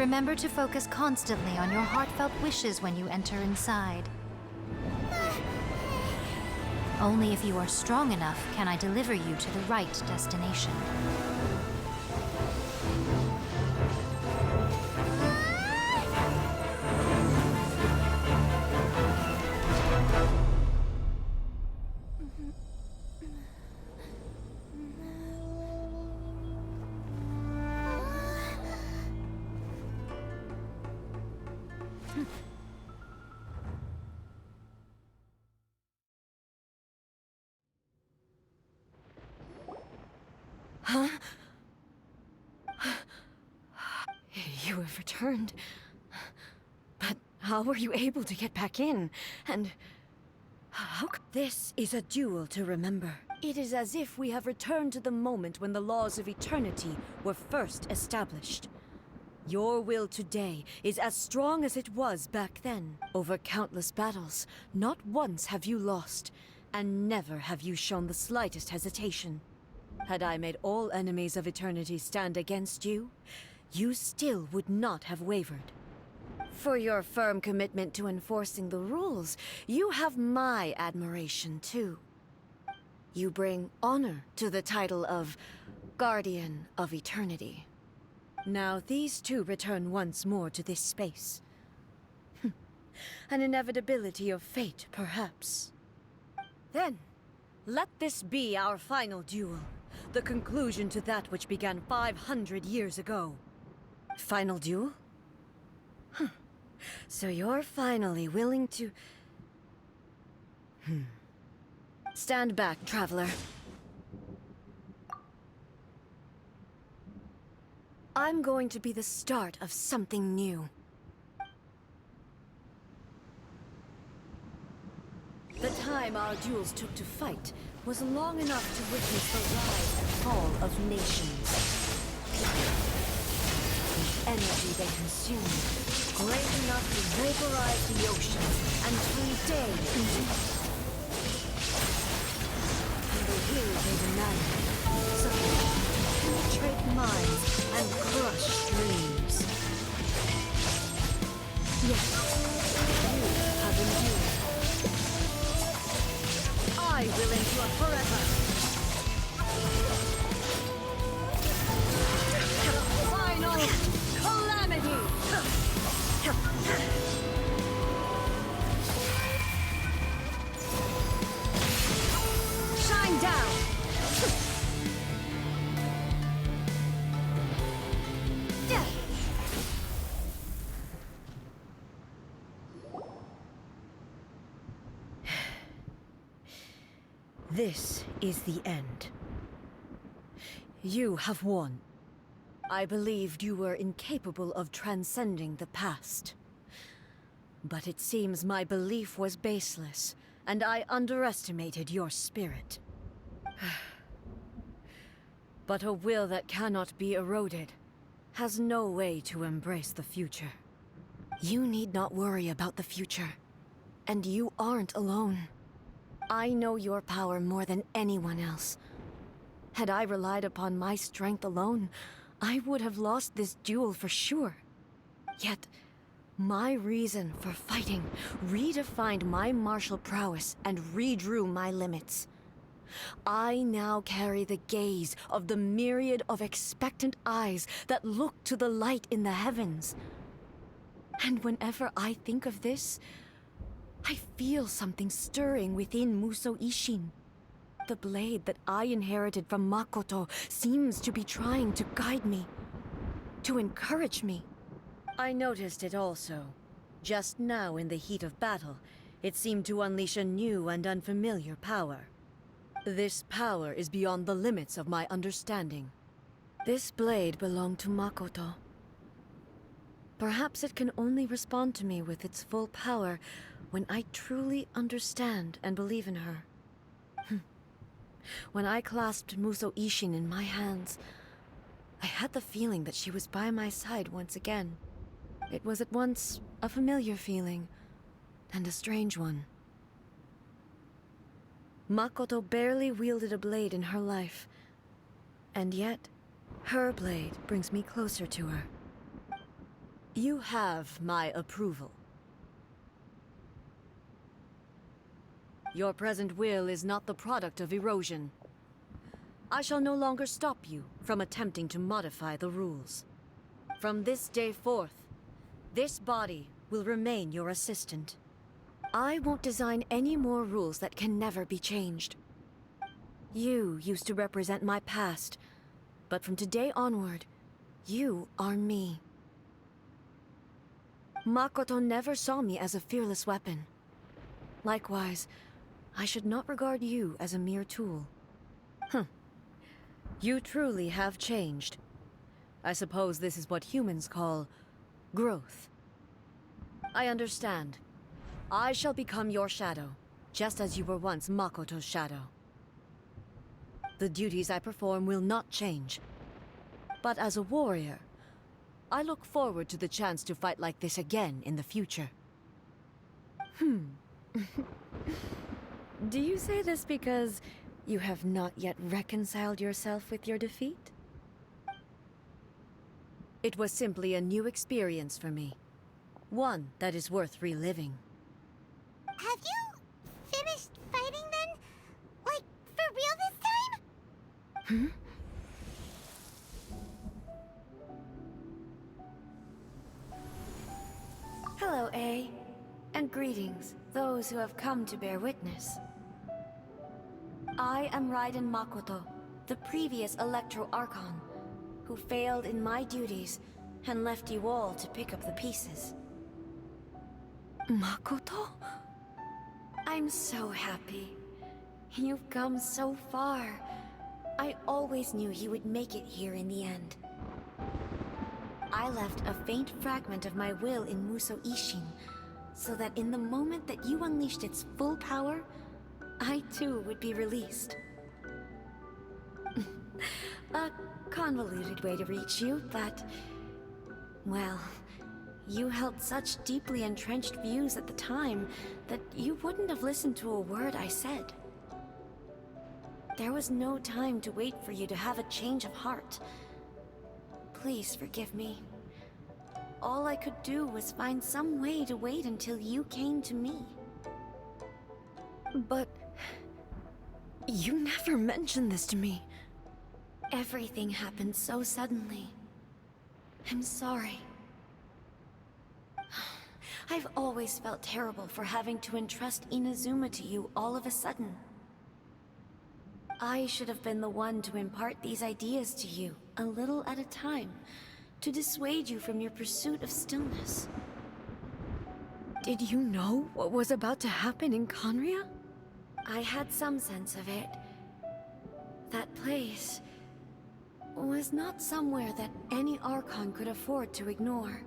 Remember to focus constantly on your heartfelt wishes when you enter inside. Only if you are strong enough can I deliver you to the right destination. Huh? You have returned. But how were you able to get back in? And how could... This is a duel to remember. It is as if we have returned to the moment when the laws of eternity were first established. Your will today is as strong as it was back then. Over countless battles, not once have you lost, and never have you shown the slightest hesitation. Had I made all enemies of eternity stand against you, you still would not have wavered. For your firm commitment to enforcing the rules, you have my admiration too. You bring honor to the title of Guardian of Eternity. Now these two return once more to this space. An inevitability of fate, perhaps. Then, let this be our final duel. The conclusion to that which began 500 years ago. Final duel? So you're finally willing to... Stand back, traveler. I'm going to be the start of something new. The time our duels took to fight was long enough to witness the rise and fall of nations. The energy they consumed, great enough to vaporize the oceans and turn day into night. And the will they demanded, sufficient to penetrate minds and crush dreams. Yes, you have endured. I will endure forever. Final calamity! Shine down! This is the end. You have won. I believed you were incapable of transcending the past. But it seems my belief was baseless, and I underestimated your spirit. But a will that cannot be eroded has no way to embrace the future. You need not worry about the future, and you aren't alone. I know your power more than anyone else. Had I relied upon my strength alone, I would have lost this duel for sure. Yet, my reason for fighting redefined my martial prowess and redrew my limits. I now carry the gaze of the myriad of expectant eyes that look to the light in the heavens. And whenever I think of this, I feel something stirring within Musou Ishin. The blade that I inherited from Makoto seems to be trying to guide me, to encourage me. I noticed it also. Just now in the heat of battle, it seemed to unleash a new and unfamiliar power. This power is beyond the limits of my understanding. This blade belonged to Makoto. Perhaps it can only respond to me with its full power when I truly understand and believe in her. When I clasped Musou Ishin in my hands, I had the feeling that she was by my side once again. It was at once a familiar feeling and a strange one. Makoto barely wielded a blade in her life, and yet her blade brings me closer to her. You have my approval. Your present will is not the product of erosion. I shall no longer stop you from attempting to modify the rules. From this day forth, this body will remain your assistant. I won't design any more rules that can never be changed. You used to represent my past, but from today onward, you are me. Makoto never saw me as a fearless weapon. Likewise, I should not regard you as a mere tool. You truly have changed. I suppose this is what humans call growth. I understand. I shall become your shadow, just as you were once Makoto's shadow. The duties I perform will not change. But as a warrior, I look forward to the chance to fight like this again in the future. Do you say this because you have not yet reconciled yourself with your defeat? It was simply a new experience for me. One that is worth reliving. Have you finished fighting then? Like, for real this time? Hello, A. And greetings, those who have come to bear witness. I am Raiden Makoto, the previous Electro Archon, who failed in my duties and left you all to pick up the pieces. Makoto? I'm so happy. You've come so far. I always knew you would make it here in the end. I left a faint fragment of my will in Muso Ishin, so that in the moment that you unleashed its full power, I too would be released. A convoluted way to reach you, but... well, you held such deeply entrenched views at the time that you wouldn't have listened to a word I said. There was no time to wait for you to have a change of heart. Please forgive me. All I could do was find some way to wait until you came to me. But... you never mentioned this to me. Everything happened so suddenly. I'm sorry. I've always felt terrible for having to entrust Inazuma to you all of a sudden. I should have been the one to impart these ideas to you, a little at a time, to dissuade you from your pursuit of stillness. Did you know what was about to happen in Conria? I had some sense of it. That place was not somewhere that any Archon could afford to ignore.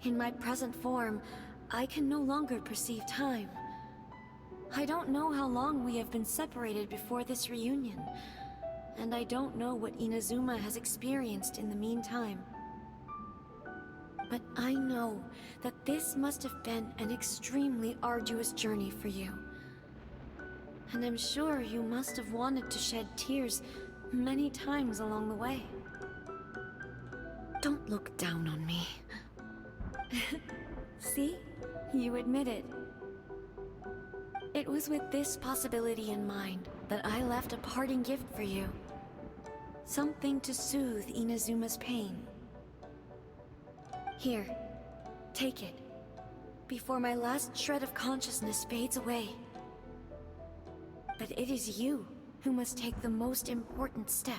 In my present form, I can no longer perceive time. I don't know how long we have been separated before this reunion, and I don't know what Inazuma has experienced in the meantime. But I know that this must have been an extremely arduous journey for you. And I'm sure you must have wanted to shed tears many times along the way. Don't look down on me. See? You admit it. It was with this possibility in mind that I left a parting gift for you. Something to soothe Inazuma's pain. Here, take it, before my last shred of consciousness fades away. But it is you who must take the most important step.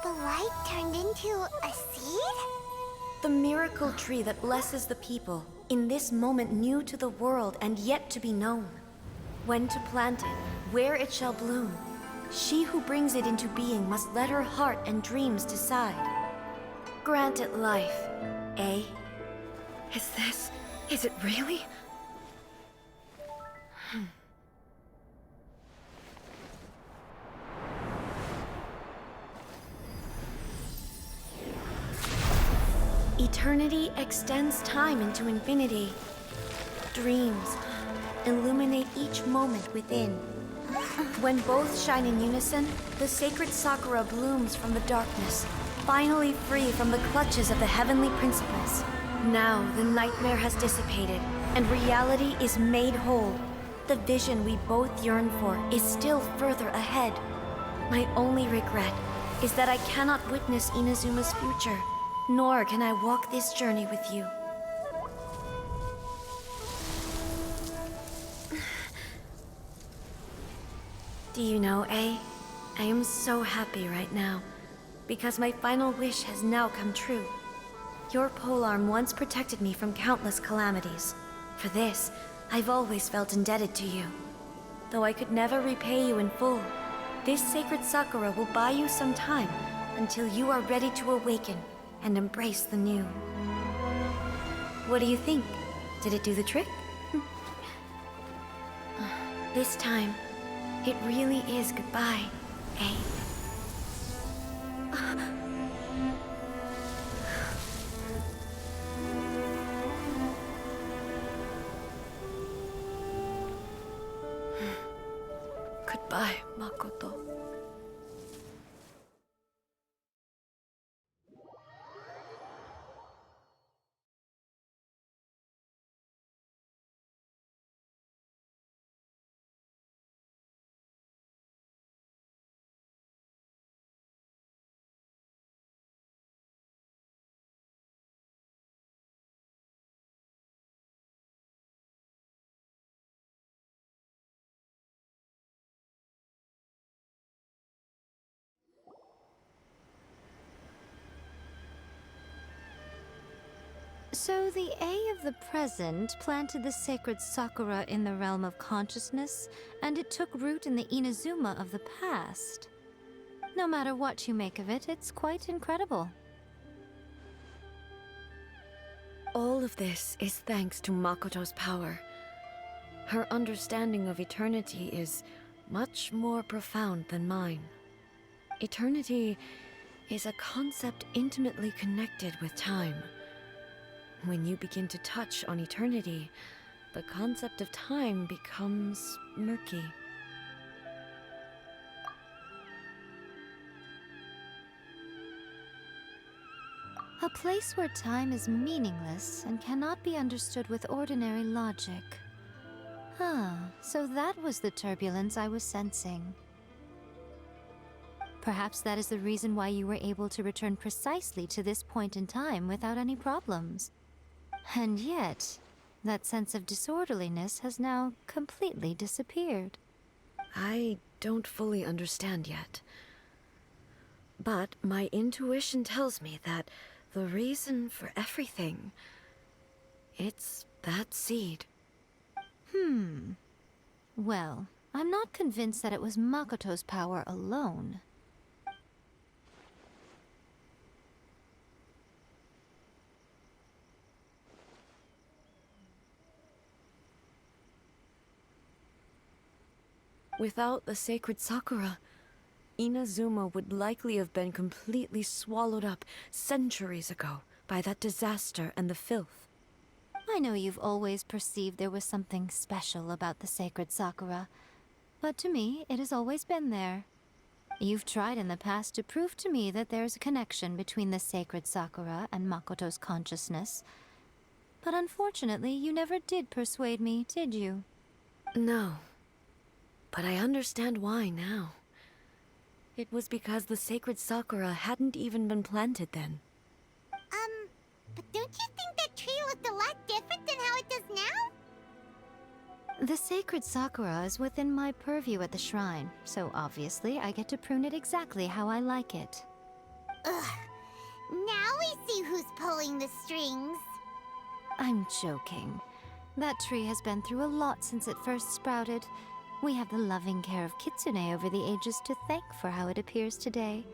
The light turned into a seed? The miracle tree that blesses the people, in this moment new to the world and yet to be known. When to plant it, where it shall bloom. She who brings it into being must let her heart and dreams decide. Grant it life, eh? Is it really? Eternity extends time into infinity. Dreams illuminate each moment within. When both shine in unison, the sacred Sakura blooms from the darkness, finally free from the clutches of the heavenly principles. Now the nightmare has dissipated, and reality is made whole. The vision we both yearn for is still further ahead. My only regret is that I cannot witness Inazuma's future, nor can I walk this journey with you. Do you know, A? I am so happy right now, because my final wish has now come true. Your polearm once protected me from countless calamities. For this, I've always felt indebted to you. Though I could never repay you in full, this sacred Sakura will buy you some time until you are ready to awaken and embrace the new. What do you think? Did it do the trick? This time, it really is goodbye, eh? Goodbye, Makoto. So the A of the present planted the sacred Sakura in the realm of consciousness, and it took root in the Inazuma of the past. No matter what you make of it, it's quite incredible. All of this is thanks to Makoto's power. Her understanding of eternity is much more profound than mine. Eternity is a concept intimately connected with time. When you begin to touch on eternity, the concept of time becomes murky. A place where time is meaningless and cannot be understood with ordinary logic. So that was the turbulence I was sensing. Perhaps that is the reason why you were able to return precisely to this point in time without any problems. And yet, that sense of disorderliness has now completely disappeared. I don't fully understand yet. But my intuition tells me that the reason for everything, it's that seed. Well, I'm not convinced that it was Makoto's power alone. Without the sacred Sakura, Inazuma would likely have been completely swallowed up centuries ago by that disaster and the filth. I know you've always perceived there was something special about the sacred Sakura, but to me, it has always been there. You've tried in the past to prove to me that there's a connection between the sacred Sakura and Makoto's consciousness, but unfortunately, you never did persuade me, did you? No. But I understand why now. It was because the sacred Sakura hadn't even been planted then. But don't you think that tree looked a lot different than how it does now? The sacred Sakura is within my purview at the shrine, so obviously I get to prune it exactly how I like it. Ugh. Now we see who's pulling the strings. I'm joking. That tree has been through a lot since it first sprouted. We have the loving care of Kitsune over the ages to thank for how it appears today.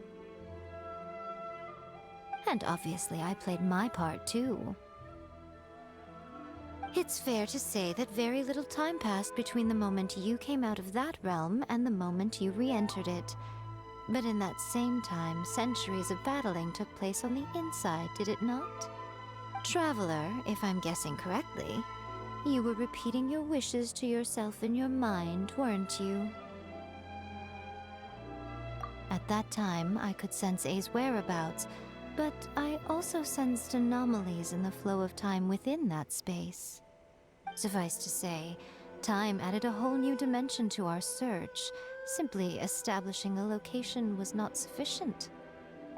And obviously I played my part too. It's fair to say that very little time passed between the moment you came out of that realm and the moment you re-entered it. But in that same time, centuries of battling took place on the inside, did it not? Traveler, if I'm guessing correctly, you were repeating your wishes to yourself in your mind, weren't you? At that time, I could sense A's whereabouts, but I also sensed anomalies in the flow of time within that space. Suffice to say, time added a whole new dimension to our search. Simply establishing a location was not sufficient.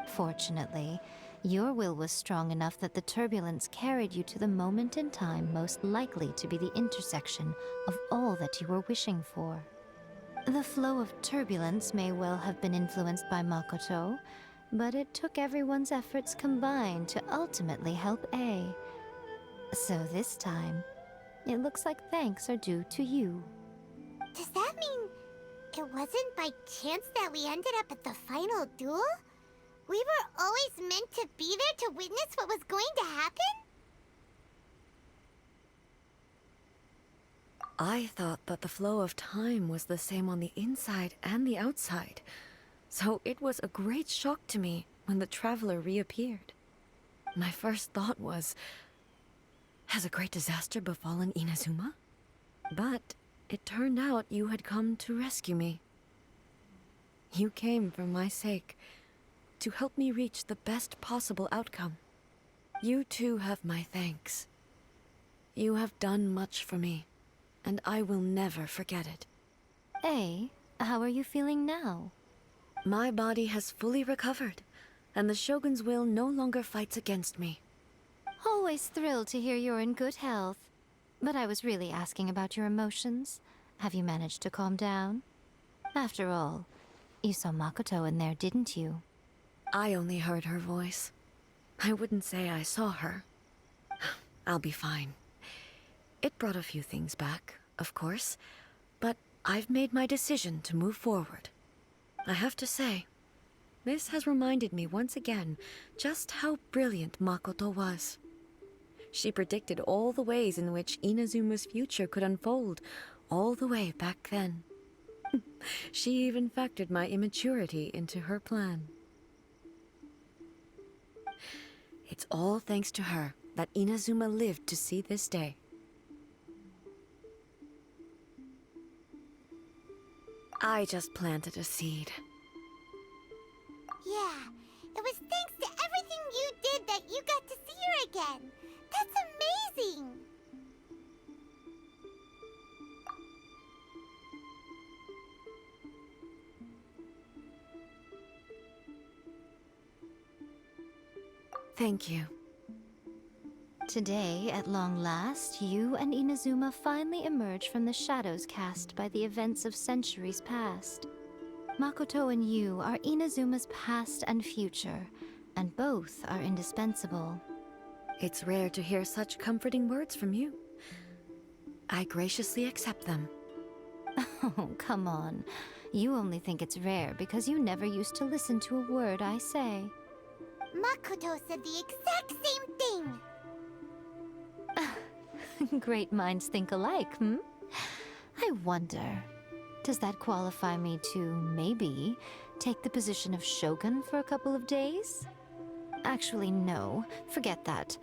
Fortunately, your will was strong enough that the turbulence carried you to the moment in time most likely to be the intersection of all that you were wishing for. The flow of turbulence may well have been influenced by Makoto, but it took everyone's efforts combined to ultimately help A. So this time, it looks like thanks are due to you. Does that mean it wasn't by chance that we ended up at the final duel? We were always meant to be there to witness what was going to happen? I thought that the flow of time was the same on the inside and the outside, so it was a great shock to me when the traveler reappeared. My first thought was, has a great disaster befallen Inazuma? But it turned out you had come to rescue me. You came for my sake, to help me reach the best possible outcome. You too have my thanks. You have done much for me, and I will never forget it. A, how are you feeling now? My body has fully recovered, and the Shogun's will no longer fights against me. Always thrilled to hear you're in good health. But I was really asking about your emotions. Have you managed to calm down? After all, you saw Makoto in there, didn't you? I only heard her voice. I wouldn't say I saw her. I'll be fine. It brought a few things back, of course, but I've made my decision to move forward. I have to say, this has reminded me once again just how brilliant Makoto was. She predicted all the ways in which Inazuma's future could unfold, all the way back then. She even factored my immaturity into her plan. It's all thanks to her that Inazuma lived to see this day. I just planted a seed. Yeah, it was thanks to everything you did that you got to see her again. That's amazing! Thank you. Today, at long last, you and Inazuma finally emerge from the shadows cast by the events of centuries past. Makoto and you are Inazuma's past and future, and both are indispensable. It's rare to hear such comforting words from you. I graciously accept them. Oh, come on. You only think it's rare because you never used to listen to a word I say. Makoto said the exact same thing! Great minds think alike, hmm? I wonder, does that qualify me to, maybe, take the position of Shogun for a couple of days? Actually, no. Forget that.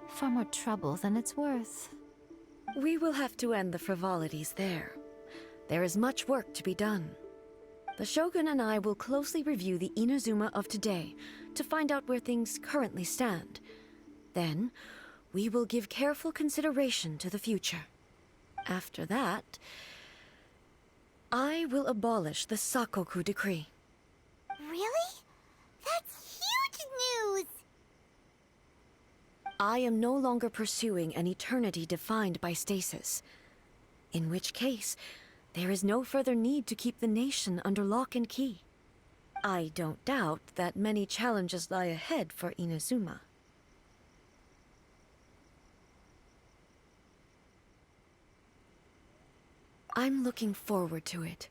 Far more trouble than it's worth. We will have to end the frivolities there. There is much work to be done. The Shogun and I will closely review the Inazuma of today to find out where things currently stand. Then, we will give careful consideration to the future. After that, I will abolish the Sakoku decree. Really? That's huge news! I am no longer pursuing an eternity defined by stasis. In which case, there is no further need to keep the nation under lock and key. I don't doubt that many challenges lie ahead for Inazuma. I'm looking forward to it.